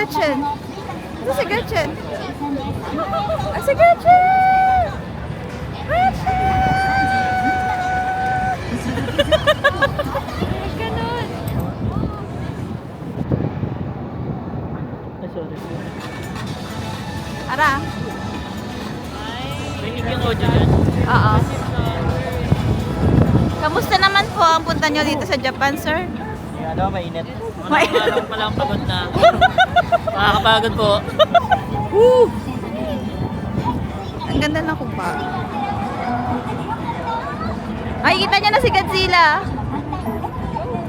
Gretchen. Ito si Gretchen. Ah, si Gretchen! Gretchen! Ganun. Ay, sorry. Ara. Rinig yung audio dyan. Oo. Kamusta naman po ang punta nyo dito sa Japan, sir? Ano, mainit. Mainit. Malamang palang pagod na. Makakapagod po. Woo! Ang ganda ng kupa. Ay, kita nyo na si Godzilla.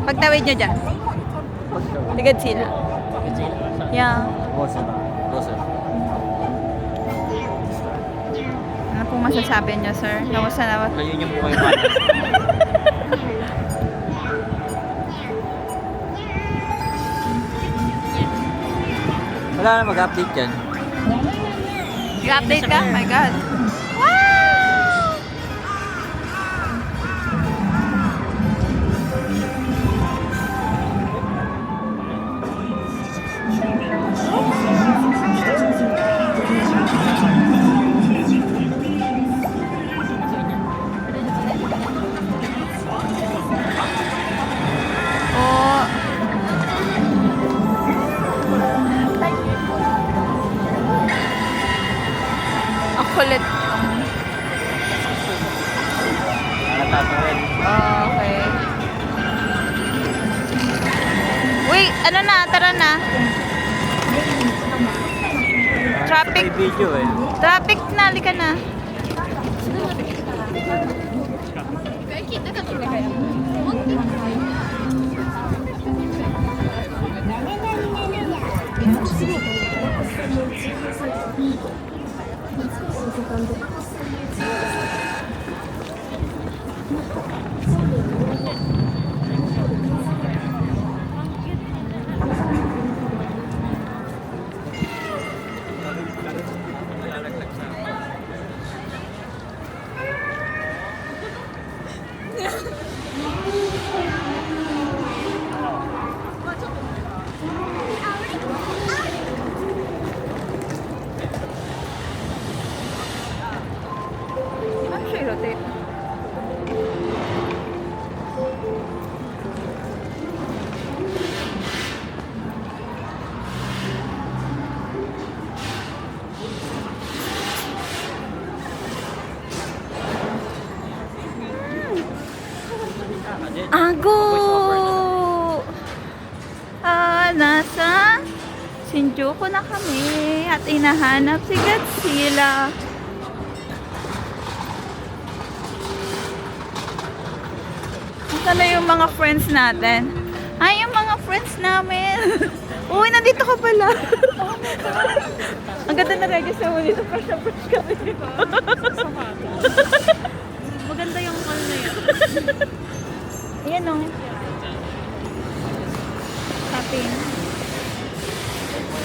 Pagtawid nyo dyan. Si Godzilla. Yeah. Ano pong masasabi nyo, sir? Kamusta na? Layo niyo po kayo. Wala na mag-update yan. Nag-update ka? My God. Wow! Oh. Ang kulit. Natatawin. Oh, okay. Wait, ano na? Tara na. Traffic. May video eh. Traffic na, halika na. Ano siya i-rotate? Ago! Nasa Shinjuku na kami at inahanap si Godzilla. Saan na yung mga friends natin? Ay, yung mga friends namin. Uy, nandito ka pala. Ang ganda na register mo dito. Fresh na fresh kami. Maganda yung call na yan. Ayan o. Shopping.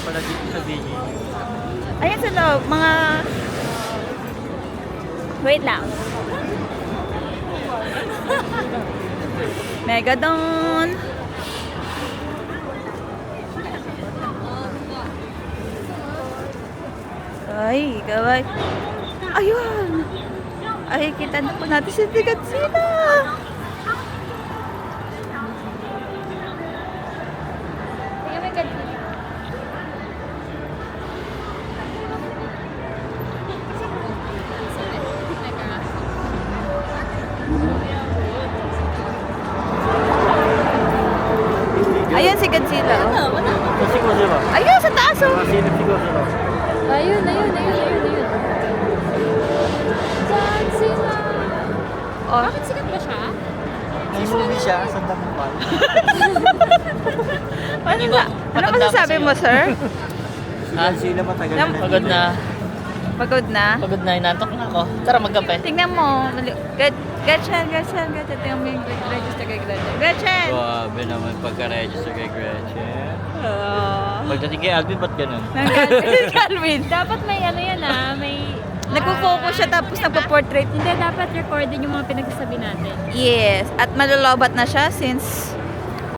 Pala dito sa video. Ayan sa loob. Mga... Wait lang. Megadon. Ay, gaway. Ayun. Ay, kita na po natin si Godzilla. Ayun si Godzilla. Oh. Kasi ko diba? Ayun, sa taas oh. Masinip siguro diba? Ayun. Godzilla! Oh. Bakit sikat ba siya? May movie siya, Sandang Mapal. Ano masasabi mo, sir? Sila matagal Nam- na. Pagod na. Pagod na? Pagod na. Inantok na ako. Tara, magkape. Tingnan mo. Gretchen. Tingnan mo yung register kay Gretchen. Gretchen! Grabe naman pagka-register kay Gretchen. Oh. Pagdating kay Alvin, ba't ganun? Calvin. Dapat may ano yan may... Nagpo-focus siya tapos nagpo-portrait. Hindi, dapat recorded yung mga pinagsasabi natin. Yes. At malolobat na siya since